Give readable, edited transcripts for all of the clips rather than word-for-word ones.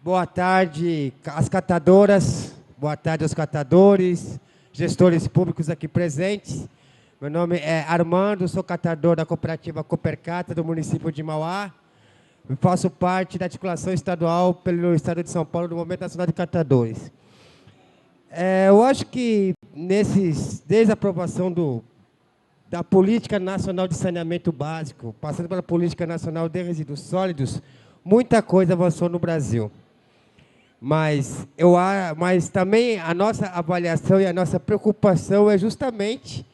Boa tarde às catadoras, boa tarde aos catadores, gestores públicos aqui presentes. Meu nome é Armando, sou catador da cooperativa Coopercata do município de Mauá. Eu faço parte da articulação estadual pelo Estado de São Paulo do Movimento Nacional de Catadores. Eu acho que desde a aprovação da Política Nacional de Saneamento Básico, passando pela Política Nacional de Resíduos Sólidos, muita coisa avançou no Brasil. Mas também a nossa avaliação e a nossa preocupação é justamente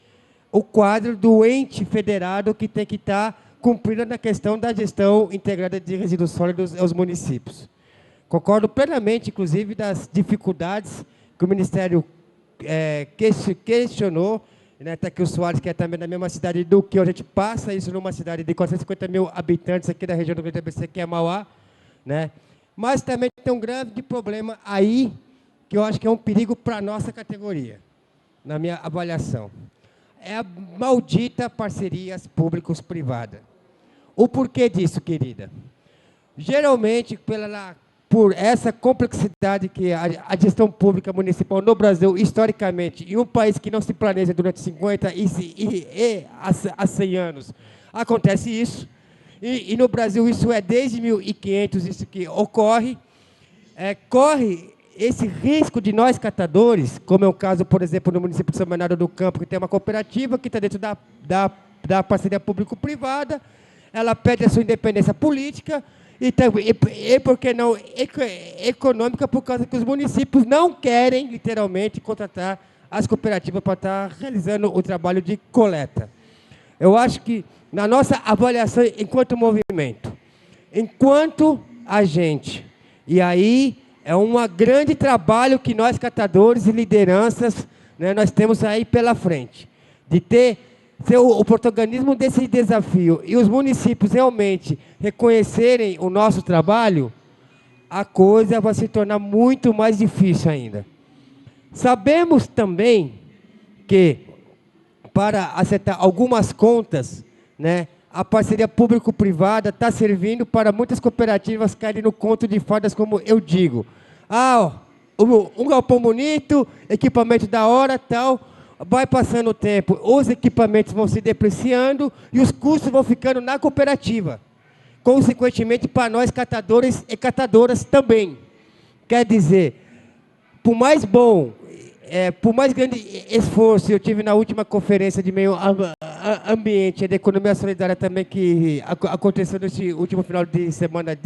o quadro do ente federado que tem que estar cumprindo na questão da gestão integrada de resíduos sólidos aos municípios. Concordo plenamente, inclusive, das dificuldades que o Ministério questionou, né, até que o Soares, que é também da mesma cidade do que a gente passa isso numa cidade de 450 mil habitantes aqui da região do Grande ABC, que é Mauá, né? Mas também tem um grande problema aí, que eu acho que é um perigo para a nossa categoria, na minha avaliação. É a maldita parcerias públicos-privadas. O porquê disso, querida? Geralmente, por essa complexidade que a gestão pública municipal no Brasil, historicamente, em um país que não se planeja durante 50 a 100 anos, acontece isso. E no Brasil isso é desde 1500, isso que ocorre. Corre esse risco de nós catadores, como é o caso, por exemplo, no município de São Bernardo do Campo, que tem uma cooperativa que está dentro da parceria público-privada, ela pede a sua independência política e por que não, econômica, por causa que os municípios não querem, literalmente, contratar as cooperativas para estar realizando o trabalho de coleta. Eu acho que, na nossa avaliação enquanto movimento, enquanto agente, e aí é um grande trabalho que nós, catadores e lideranças, né, nós temos aí pela frente, de ser o protagonismo desse desafio e os municípios realmente reconhecerem o nosso trabalho, a coisa vai se tornar muito mais difícil ainda. Sabemos também que, para acertar algumas contas, né, a parceria público-privada está servindo para muitas cooperativas caírem no conto de fadas, como eu digo. Um galpão bonito, equipamento da hora, tal, vai passando o tempo, os equipamentos vão se depreciando e os custos vão ficando na cooperativa. Consequentemente, para nós, catadores e catadoras também. Quer dizer, por mais grande esforço eu tive na última conferência de meio ambiente e de economia solidária também, que aconteceu nesse último final de semana,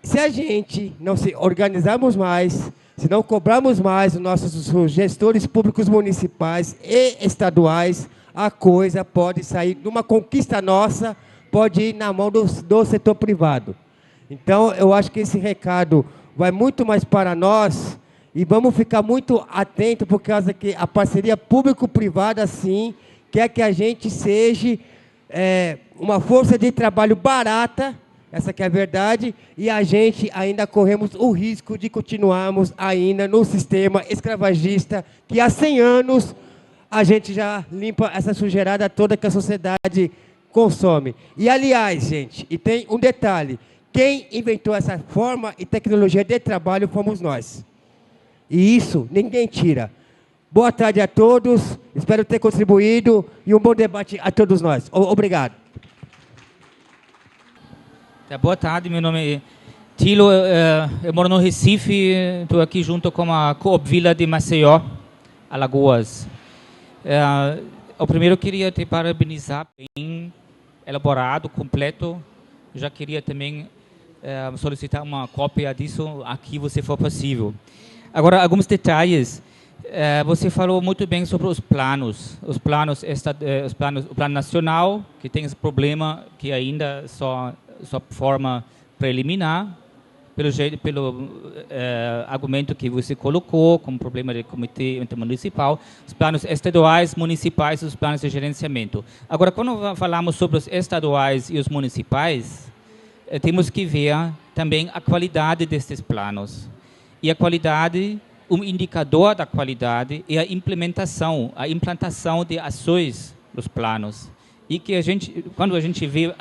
se a gente não se organizarmos mais, se não cobrarmos mais os nossos gestores públicos municipais e estaduais, a coisa pode sair de uma conquista nossa, pode ir na mão do setor privado. Então, eu acho que esse recado vai muito mais para nós. E vamos ficar muito atentos, por causa que a parceria público-privada, sim, quer que a gente seja uma força de trabalho barata, essa que é a verdade, e a gente ainda corremos o risco de continuarmos ainda no sistema escravagista, que há 100 anos a gente já limpa essa sujeirada toda que a sociedade consome. E, aliás, gente, e tem um detalhe, quem inventou essa forma e tecnologia de trabalho fomos nós. E isso ninguém tira. Boa tarde a todos, espero ter contribuído e um bom debate a todos nós. Obrigado. Boa tarde, meu nome é Tilo, eu moro no Recife, estou aqui junto com a Coop Vila de Maceió, Alagoas. Eu primeiro queria te parabenizar, bem elaborado, completo. Já queria também solicitar uma cópia disso aqui, se for possível. Agora, alguns detalhes. Você falou muito bem sobre os planos. O plano nacional, que tem esse problema que ainda só forma preliminar, pelo argumento que você colocou, como problema do comitê intermunicipal, os planos estaduais, municipais e os planos de gerenciamento. Agora, quando falamos sobre os estaduais e os municipais, temos que ver também a qualidade desses planos. E a qualidade, um indicador da qualidade é a implantação de ações dos planos. E que quando a gente vê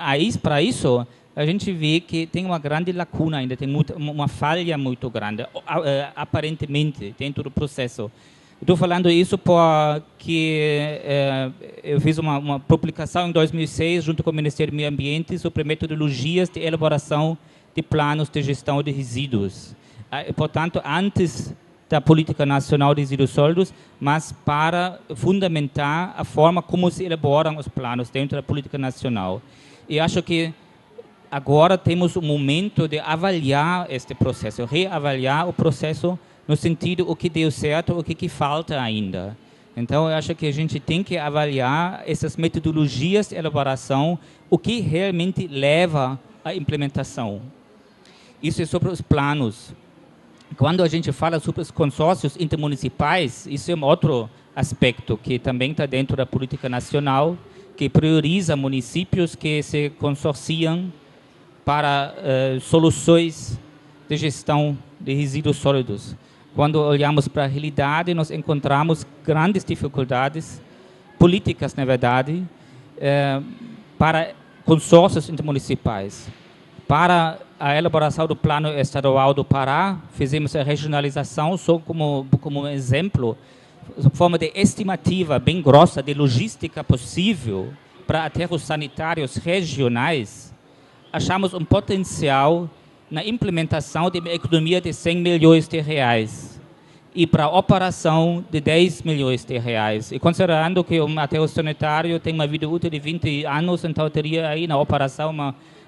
para isso, a gente vê que tem uma grande lacuna ainda, tem uma falha muito grande, aparentemente, dentro do processo. Estou falando isso porque eu fiz uma publicação em 2006, junto com o Ministério do Meio Ambiente, sobre metodologias de elaboração de planos de gestão de resíduos. Portanto, antes da Política Nacional de Resíduos Sólidos, mas para fundamentar a forma como se elaboram os planos dentro da Política Nacional. E acho que agora temos um momento de avaliar este processo, reavaliar o processo no sentido o que deu certo, o que falta ainda. Então, eu acho que a gente tem que avaliar essas metodologias de elaboração, o que realmente leva à implementação. Isso é sobre os planos. Quando a gente fala sobre os consórcios intermunicipais, isso é um outro aspecto que também está dentro da política nacional, que prioriza municípios que se consorciam para soluções de gestão de resíduos sólidos. Quando olhamos para a realidade, nós encontramos grandes dificuldades políticas, na verdade, para consórcios intermunicipais. Para a elaboração do Plano Estadual do Pará, fizemos a regionalização só como um exemplo, forma de estimativa bem grossa de logística possível para aterros sanitários regionais. Achamos um potencial na implementação de uma economia de 100 milhões de reais e para a operação de 10 milhões de reais. E considerando que um aterro sanitário tem uma vida útil de 20 anos, então teria aí na operação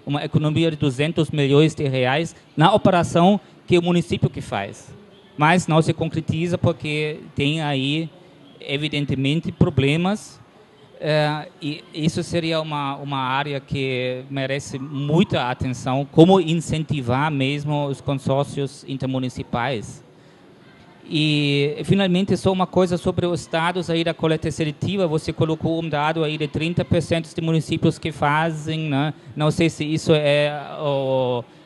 uma economia de 200 milhões de reais na operação que é o município que faz. Mas não se concretiza porque tem aí, evidentemente, problemas. E isso seria uma área que merece muita atenção, como incentivar mesmo os consórcios intermunicipais. E, finalmente, só uma coisa sobre os dados aí da coleta seletiva. Você colocou um dado aí de 30% de municípios que fazem, né? Não sei se isso é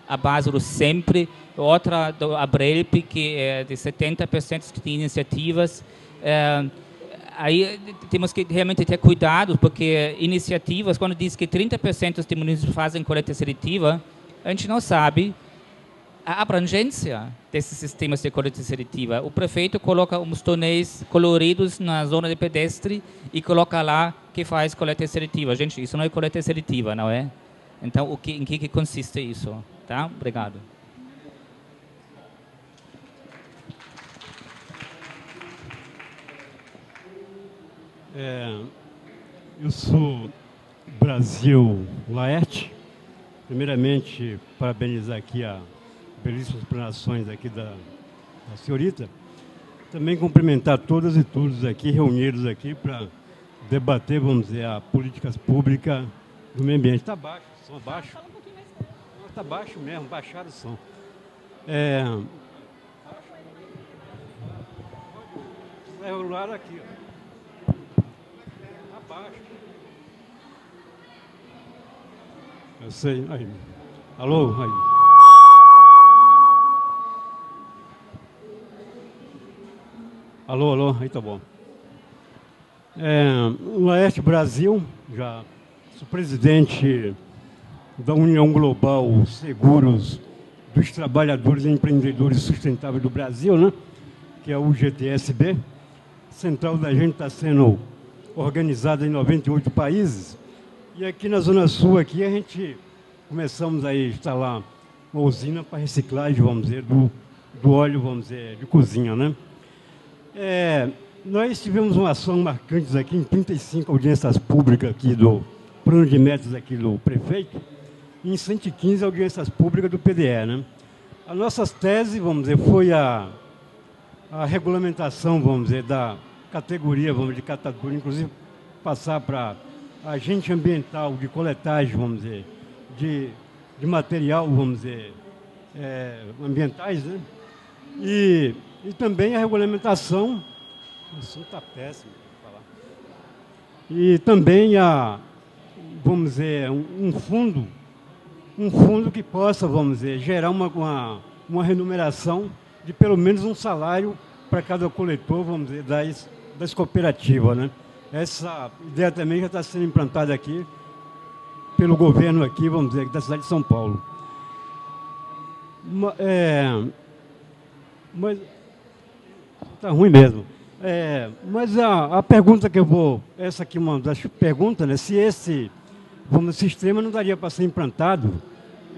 a base do sempre. Outra, do Abrelp, que é de 70% de iniciativas. Aí temos que realmente ter cuidado, porque iniciativas, quando diz que 30% de municípios fazem coleta seletiva, a gente não sabe a abrangência desses sistemas de coleta seletiva. O prefeito coloca uns tonéis coloridos na zona de pedestre e coloca lá que faz coleta seletiva. Gente, isso não é coleta seletiva, não é? Então, em que consiste isso? Tá? Obrigado. Eu sou Brasil Laerte. Primeiramente, parabenizar aqui a belíssimas explanações aqui da senhorita. Também cumprimentar todas e todos aqui reunidos aqui para debater, vamos dizer, a políticas públicas do meio ambiente. Está baixo, o som abaixo. Está baixo mesmo, baixaram o som. É regular aqui, ó. Abaixo. Eu sei. Aí. Alô? Aí. Alô, aí tá bom. Laerte Brasil, já sou presidente da União Global Seguros dos Trabalhadores e Empreendedores Sustentáveis do Brasil, né? Que é o UGTSB. A central da gente está sendo organizada em 98 países. E aqui na Zona Sul, aqui, a gente começamos a instalar uma usina para reciclagem, vamos dizer, do óleo, vamos dizer, de cozinha, né? Nós tivemos uma ação marcante aqui em 35 audiências públicas aqui do plano de metas aqui do prefeito e em 115 audiências públicas do PDE, né? A nossa tese, vamos dizer, foi a regulamentação, vamos dizer, da categoria, vamos dizer, de catadura, inclusive passar para agente ambiental de coletagem, vamos dizer, de material, vamos dizer, ambientais, né? E também a regulamentação, o som está péssimo, vou falar. E também vamos dizer, um fundo que possa, vamos dizer, gerar uma remuneração de pelo menos um salário para cada coletor, vamos dizer, das cooperativas, né? Essa ideia também já está sendo implantada aqui pelo governo aqui, vamos dizer, da cidade de São Paulo. Mas tá ruim mesmo. Mas a pergunta que eu vou... Essa aqui é uma das perguntas, né? Se esse sistema não daria para ser implantado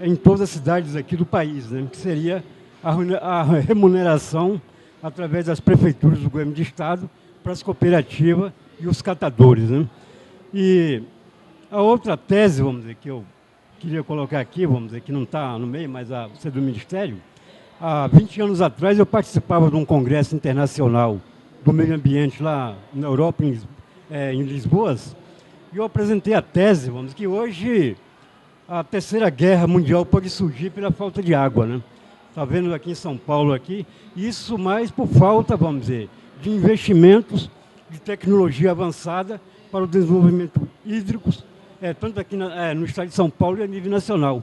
em todas as cidades aqui do país, né? Que seria a remuneração através das prefeituras do governo de estado para as cooperativas e os catadores, né? E a outra tese, vamos dizer, que eu queria colocar aqui, vamos dizer, que não está no meio, mas ser do Ministério, há 20 anos atrás eu participava de um congresso internacional do meio ambiente lá na Europa, em Lisboa, e eu apresentei a tese, vamos dizer, que hoje a terceira guerra mundial pode surgir pela falta de água, né? Está vendo aqui em São Paulo, aqui, isso mais por falta, vamos dizer, de investimentos de tecnologia avançada para o desenvolvimento hídrico, tanto aqui no estado de São Paulo e a nível nacional.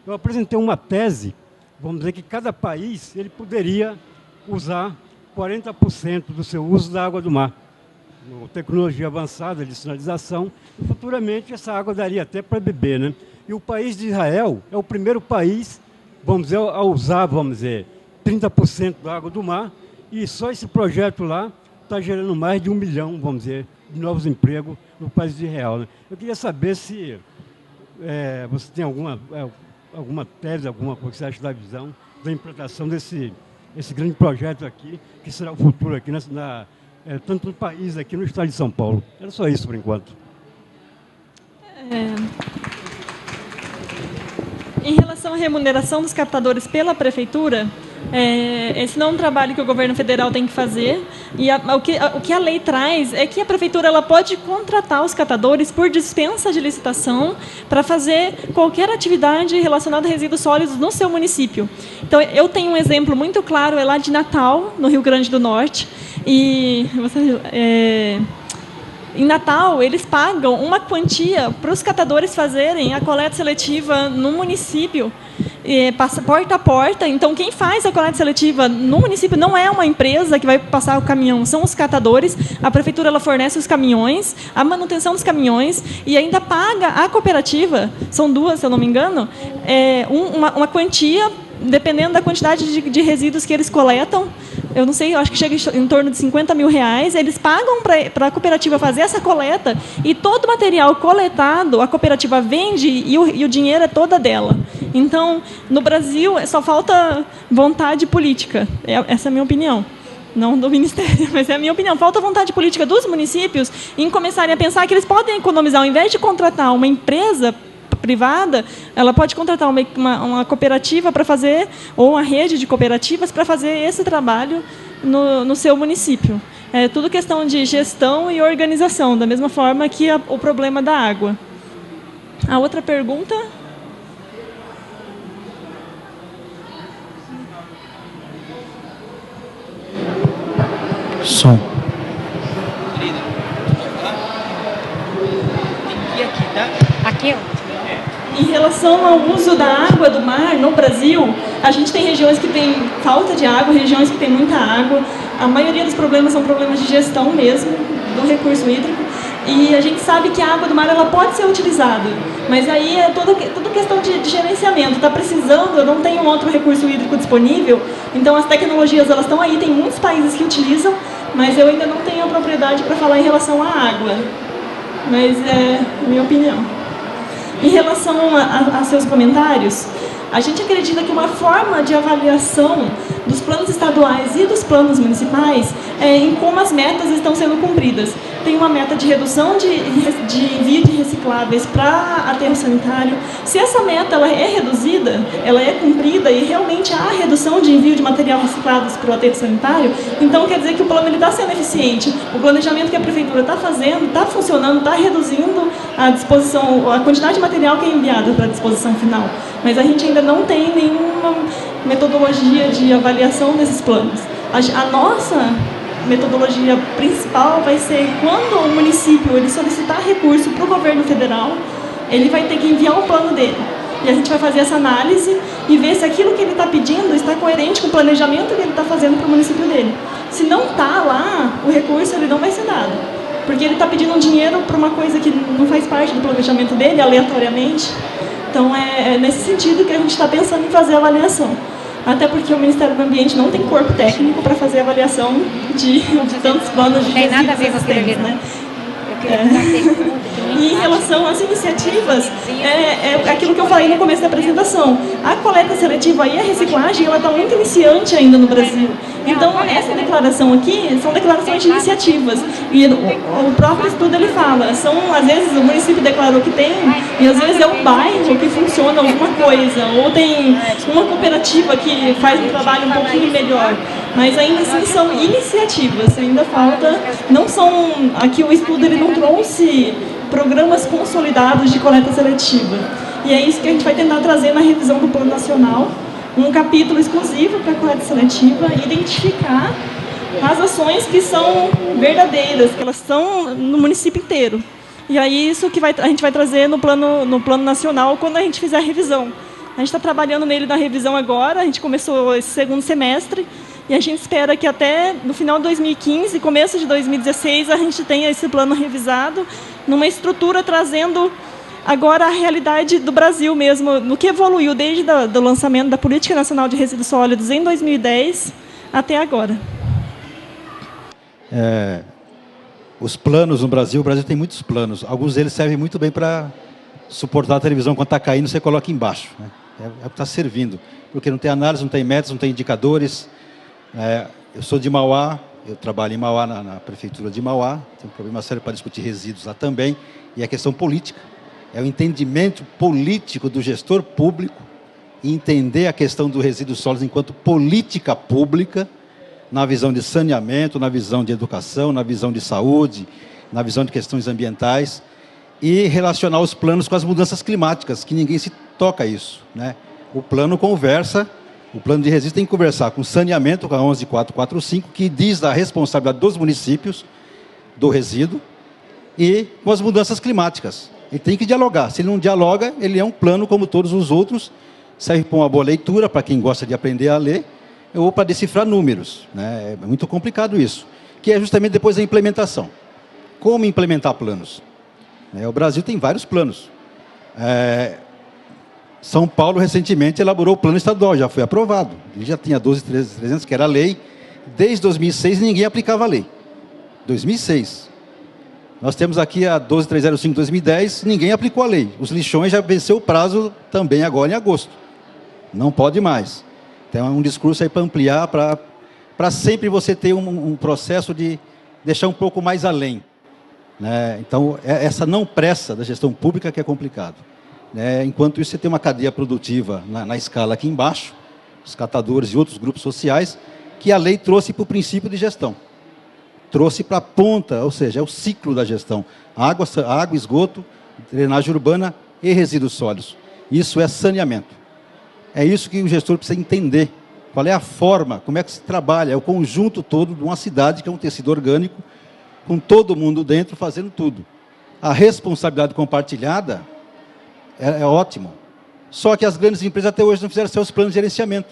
Eu apresentei uma tese, vamos dizer que cada país ele poderia usar 40% do seu uso da água do mar. Tecnologia avançada de sinalização, e futuramente essa água daria até para beber, né? E o país de Israel é o primeiro país, vamos dizer, a usar, vamos dizer, 30% da água do mar, e só esse projeto lá está gerando mais de 1 milhão, vamos dizer, de novos empregos no país de Israel, né? Eu queria saber se você tem alguma tese, alguma coisa que você acha da visão da implantação desse grande projeto aqui, que será o futuro aqui, tanto no país, aqui no estado de São Paulo. Era só isso por enquanto. Em relação à remuneração dos captadores pela prefeitura, esse não é um trabalho que o governo federal tem que fazer. E o que a lei traz é que a prefeitura ela pode contratar os catadores por dispensa de licitação para fazer qualquer atividade relacionada a resíduos sólidos no seu município. Então, eu tenho um exemplo muito claro, é lá de Natal, no Rio Grande do Norte. E em Natal, eles pagam uma quantia para os catadores fazerem a coleta seletiva no município, porta a porta. Então, quem faz a coleta seletiva no município não é uma empresa que vai passar o caminhão, são os catadores. A prefeitura ela fornece os caminhões, a manutenção dos caminhões e ainda paga a cooperativa, são duas, se eu não me engano, uma quantia, dependendo da quantidade de resíduos que eles coletam. Eu não sei, eu acho que chega em torno de R$50 mil. Eles pagam para a cooperativa fazer essa coleta e todo o material coletado a cooperativa vende e o dinheiro é toda dela. Então, no Brasil, só falta vontade política. Essa é a minha opinião. Não do Ministério, mas é a minha opinião. Falta vontade política dos municípios em começarem a pensar que eles podem economizar, ao invés de contratar uma empresa privada, ela pode contratar uma cooperativa para fazer, ou uma rede de cooperativas para fazer esse trabalho no seu município. É tudo questão de gestão e organização, da mesma forma que o problema da água. A outra pergunta? Som. E aqui, tá? Aqui, ó. Em relação ao uso da água do mar no Brasil, a gente tem regiões que têm falta de água, regiões que têm muita água. A maioria dos problemas são problemas de gestão mesmo, do recurso hídrico. E a gente sabe que a água do mar ela pode ser utilizada, mas aí é tudo questão de gerenciamento. Está precisando, eu não tenho outro recurso hídrico disponível, então as tecnologias elas estão aí, tem muitos países que utilizam, mas eu ainda não tenho a propriedade para falar em relação à água. Mas é a minha opinião. Em relação a seus comentários, a gente acredita que uma forma de avaliação dos planos estaduais e dos planos municipais é em como as metas estão sendo cumpridas. Tem uma meta de redução de envio de recicláveis para aterro sanitário. Se essa meta ela é reduzida, ela é cumprida e realmente há redução de envio de material reciclado para o aterro sanitário, então quer dizer que o plano está sendo eficiente. O planejamento que a prefeitura está fazendo, está funcionando, está reduzindo a quantidade de material que é enviado para a disposição final. Mas a gente ainda não tem nenhuma metodologia de avaliação desses planos. A nossa metodologia principal vai ser quando o município ele solicitar recurso para o governo federal, ele vai ter que enviar o plano dele. E a gente vai fazer essa análise e ver se aquilo que ele está pedindo está coerente com o planejamento que ele está fazendo para o município dele. Se não está lá, o recurso ele não vai ser dado. porque ele está pedindo um dinheiro para uma coisa que não faz parte do planejamento dele, aleatoriamente. Então, é nesse sentido que a gente está pensando em fazer a avaliação. Até porque o Ministério do Ambiente não tem corpo técnico para fazer a avaliação de tantos planos de Tem nada a ver com aquilo ali, existentes, né? Eu E em relação às iniciativas, é aquilo que eu falei no começo da apresentação. A coleta seletiva e a reciclagem, ela está muito iniciante ainda no Brasil. Então, essa declaração aqui são declarações de iniciativas. E o próprio estudo, ele fala, às vezes o município declarou que tem, e às vezes é um bairro que funciona alguma coisa, ou tem uma cooperativa que faz um trabalho um pouquinho melhor. Mas ainda assim são iniciativas, ainda falta, não são, aqui o estudo ele não trouxe programas consolidados de coleta seletiva. E é isso que a gente vai tentar trazer na revisão do Plano Nacional, um capítulo exclusivo para a coleta seletiva, identificar as ações que são verdadeiras, que elas estão no município inteiro. E aí isso que a gente vai trazer no plano nacional quando a gente fizer a revisão. A gente está trabalhando nele na revisão agora, a gente começou esse segundo semestre, e a gente espera que até no final de 2015, começo de 2016, a gente tenha esse plano revisado, numa estrutura trazendo agora a realidade do Brasil mesmo, no que evoluiu desde o lançamento da Política Nacional de Resíduos Sólidos em 2010 até agora. Os planos no Brasil, o Brasil tem muitos planos. Alguns deles servem muito bem para suportar a televisão. Quando está caindo, você coloca embaixo, né? É o que está servindo. Porque não tem análise, não tem métodos, não tem indicadores. Eu sou de Mauá, eu trabalho em Mauá, na prefeitura de Mauá. Tem um problema sério para discutir resíduos lá também. E a questão política. É o entendimento político do gestor público e entender a questão do resíduo sólido enquanto política pública, na visão de saneamento, na visão de educação, na visão de saúde, na visão de questões ambientais, e relacionar os planos com as mudanças climáticas, que ninguém se toca isso, né? O plano conversa, o plano de resíduos tem que conversar com saneamento, com a 11445, que diz da responsabilidade dos municípios do resíduo, e com as mudanças climáticas. Ele tem que dialogar. Se ele não dialoga, ele é um plano como todos os outros, serve para uma boa leitura, para quem gosta de aprender a ler, ou para decifrar números, né? É muito complicado isso, que é justamente depois da implementação. Como implementar planos? O Brasil tem vários planos. São Paulo, recentemente, elaborou o plano estadual, já foi aprovado. Ele já tinha 12.300, que era a lei. Desde 2006, ninguém aplicava a lei. 2006. Nós temos aqui a 12.305 de 2010, ninguém aplicou a lei. Os lixões já venceu o prazo também agora em agosto. Não pode mais. Então é um discurso aí para ampliar, para sempre você ter um processo de deixar um pouco mais além, né? Então, essa não pressa da gestão pública que é complicado, né? Enquanto isso, você tem uma cadeia produtiva na escala aqui embaixo, os catadores e outros grupos sociais, que a lei trouxe para o princípio de gestão. Trouxe para a ponta, ou seja, é o ciclo da gestão. Água, esgoto, drenagem urbana e resíduos sólidos. Isso é saneamento. É isso que o gestor precisa entender. Qual é a forma, como é que se trabalha, é o conjunto todo de uma cidade que é um tecido orgânico, com todo mundo dentro fazendo tudo. A responsabilidade compartilhada é ótimo. Só que as grandes empresas até hoje não fizeram seus planos de gerenciamento.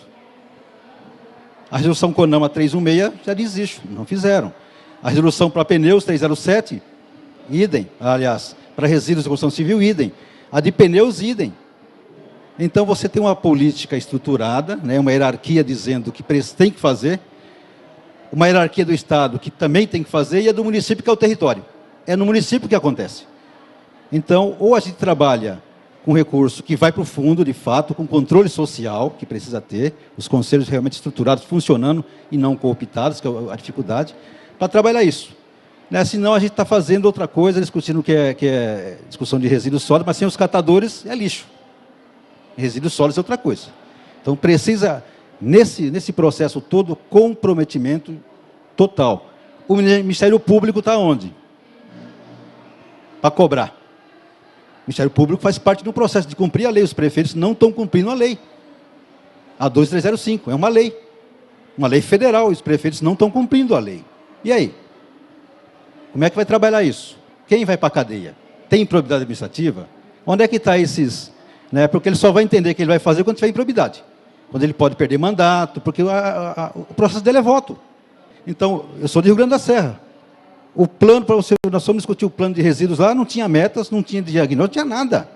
A resolução CONAMA 316 já diz isso, não fizeram. A resolução para pneus 307, idem. Aliás, para resíduos de construção civil, idem. A de pneus, idem. Então, você tem uma política estruturada, né, uma hierarquia dizendo o que tem que fazer, uma hierarquia do Estado que também tem que fazer, e a do município, que é o território. É no município que acontece. Então, ou a gente trabalha com recurso que vai para o fundo, de fato, com controle social, que precisa ter, os conselhos realmente estruturados, funcionando e não cooptados, que é a dificuldade, para trabalhar isso. Né? Senão, a gente está fazendo outra coisa, discutindo que é discussão de resíduos sólidos, mas sem os catadores, é lixo. Resíduos sólidos é outra coisa. Então, precisa, nesse processo todo, comprometimento total. O Ministério Público está onde? Para cobrar. O Ministério Público faz parte do processo de cumprir a lei. Os prefeitos não estão cumprindo a lei. A 12305 é uma lei federal. Os prefeitos não estão cumprindo a lei. E aí? Como é que vai trabalhar isso? Quem vai para a cadeia? Tem improbidade administrativa? Onde é que está esses... Né? Porque ele só vai entender que ele vai fazer quando tiver improbidade. Quando ele pode perder mandato, porque o processo dele é voto. Então, eu sou de Rio Grande da Serra. O plano, para você, nós fomos discutir o plano de resíduos lá, não tinha metas, não tinha diagnóstico, não tinha nada.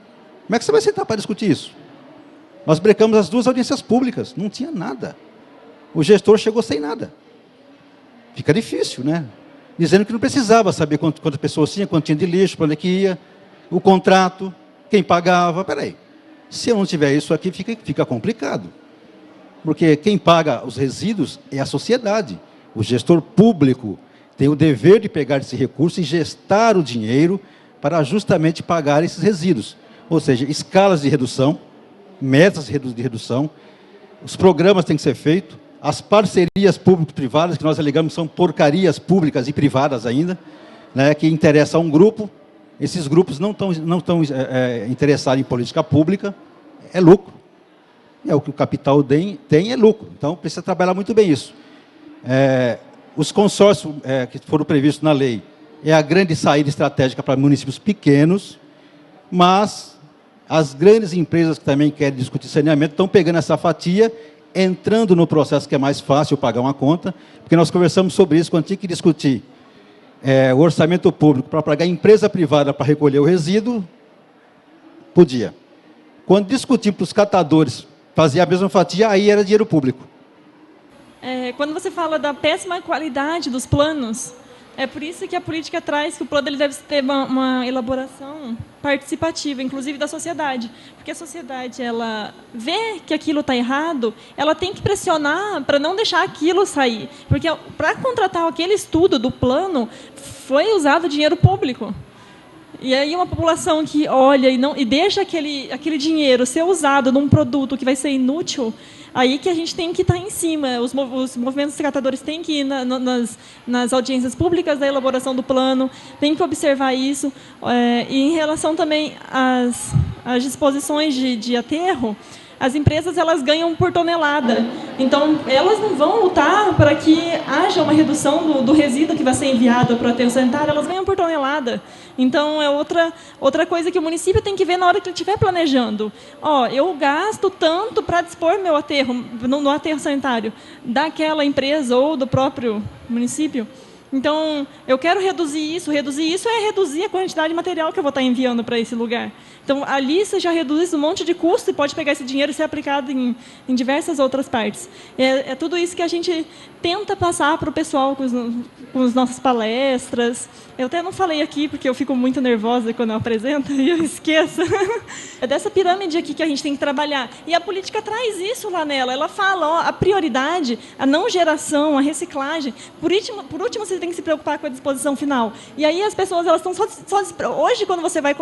Como é que você vai sentar para discutir isso? Nós brecamos as 2 audiências públicas, não tinha nada. O gestor chegou sem nada. Fica difícil, né? Dizendo que não precisava saber quantas pessoas tinha, quanto tinha de lixo, para onde que ia, o contrato, quem pagava. Peraí, se eu não tiver isso aqui, fica complicado. Porque quem paga os resíduos é a sociedade. O gestor público tem o dever de pegar esse recurso e gestar o dinheiro para justamente pagar esses resíduos. Ou seja, escalas de redução, metas de redução, os programas têm que ser feitos, as parcerias público-privadas, que nós alegamos são porcarias públicas e privadas ainda, né, que interessam a um grupo, esses grupos não estão interessados em política pública, é lucro. É o que o capital tem é lucro. Então, precisa trabalhar muito bem isso. Os consórcios que foram previstos na lei é a grande saída estratégica para municípios pequenos, mas as grandes empresas que também querem discutir saneamento estão pegando essa fatia, entrando no processo que é mais fácil pagar uma conta, porque nós conversamos sobre isso quando tinha que discutir o orçamento público para pagar a empresa privada para recolher o resíduo, podia. Quando discutimos para os catadores fazer a mesma fatia, aí era dinheiro público. Quando você fala da péssima qualidade dos planos, é por isso que a política traz que o plano ele deve ter uma elaboração participativa, inclusive da sociedade. Porque a sociedade, ela vê que aquilo está errado, ela tem que pressionar para não deixar aquilo sair. Porque para contratar aquele estudo do plano, foi usado dinheiro público. E aí uma população que olha e deixa aquele dinheiro ser usado num produto que vai ser inútil, aí que a gente tem que estar em cima. Os movimentos catadores têm que ir nas audiências públicas da elaboração do plano, tem que observar isso. E em relação também às disposições de aterro, as empresas elas ganham por tonelada. Então, elas não vão lutar para que haja uma redução do resíduo que vai ser enviado para o aterro sanitário, elas ganham por tonelada. Então, é outra coisa que o município tem que ver na hora que ele estiver planejando. Eu gasto tanto para dispor meu aterro, no aterro sanitário, daquela empresa ou do próprio município. Então, eu quero reduzir isso é reduzir a quantidade de material que eu vou estar enviando para esse lugar. Então, ali você já reduz um monte de custo e pode pegar esse dinheiro e ser aplicado em diversas outras partes. É tudo isso que a gente tenta passar para o pessoal com as nossas palestras. Eu até não falei aqui, porque eu fico muito nervosa quando eu apresento e eu esqueço. É dessa pirâmide aqui que a gente tem que trabalhar. E a política traz isso lá nela. Ela fala, a prioridade, a não geração, a reciclagem. Por último, você tem que se preocupar com a disposição final. E aí as pessoas elas estão hoje, quando você vai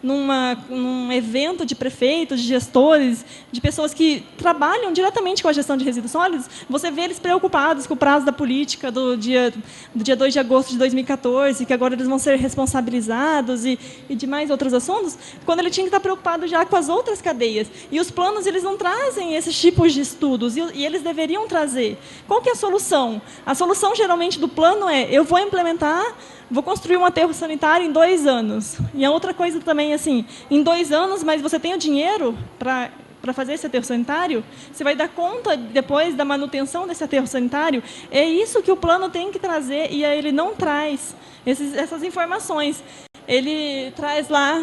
num evento de prefeitos, de gestores, de pessoas que trabalham diretamente com a gestão de resíduos sólidos, você vê eles preocupados com o prazo da política do dia 2 de agosto de 2014, que agora eles vão ser responsabilizados e de mais outros assuntos, quando ele tinha que estar preocupado já com as outras cadeias. E os planos eles não trazem esses tipos de estudos, e eles deveriam trazer. Qual que é a solução? A solução, geralmente, do plano eu vou implementar, vou construir um aterro sanitário em 2 anos. E a outra coisa também, assim, em 2 anos, mas você tem o dinheiro para fazer esse aterro sanitário? Você vai dar conta, depois, da manutenção desse aterro sanitário? É isso que o plano tem que trazer, e aí ele não traz essas informações. Ele traz lá...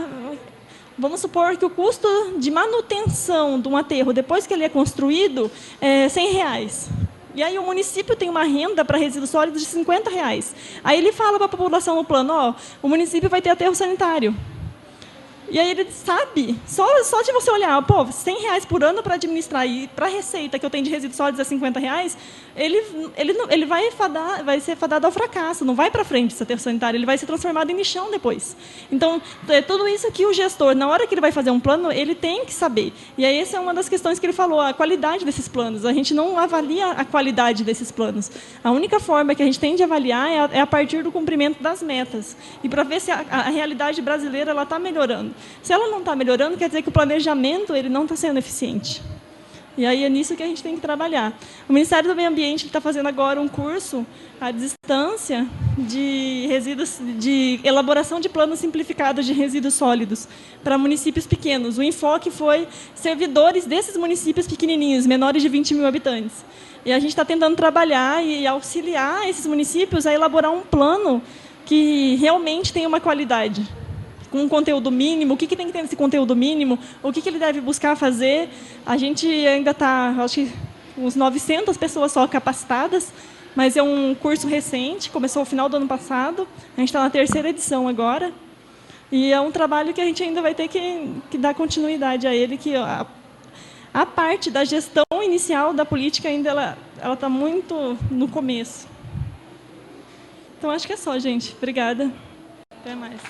Vamos supor que o custo de manutenção de um aterro, depois que ele é construído, é R$100. E aí o município tem uma renda para resíduos sólidos de R$50. Aí ele fala para a população no plano, o município vai ter aterro sanitário. E aí ele sabe, só de você olhar, R$100 por ano para administrar, e para a receita que eu tenho de resíduos sólidos é R$50, ele vai ser fadado ao fracasso, não vai para frente esse aterro sanitário, ele vai ser transformado em lixão depois. Então, é tudo isso que o gestor, na hora que ele vai fazer um plano, ele tem que saber. E aí essa é uma das questões que ele falou, a qualidade desses planos. A gente não avalia a qualidade desses planos. A única forma que a gente tem de avaliar é a partir do cumprimento das metas. E para ver se a realidade brasileira está melhorando. Se ela não está melhorando, quer dizer que o planejamento ele não está sendo eficiente. E aí é nisso que a gente tem que trabalhar. O Ministério do Meio Ambiente está fazendo agora um curso à distância de elaboração de planos simplificados de resíduos sólidos para municípios pequenos. O enfoque foi servidores desses municípios pequenininhos, menores de 20 mil habitantes. E a gente está tentando trabalhar e auxiliar esses municípios a elaborar um plano que realmente tenha uma qualidade, com um conteúdo mínimo. O que tem que ter nesse conteúdo mínimo? O que ele deve buscar fazer? A gente ainda está, acho que, uns 900 pessoas só capacitadas, mas é um curso recente, começou no final do ano passado, a gente está na 3ª edição agora, e é um trabalho que a gente ainda vai ter que dar continuidade a ele, que a parte da gestão inicial da política ainda ela está muito no começo. Então, acho que é só, gente. Obrigada. Até mais.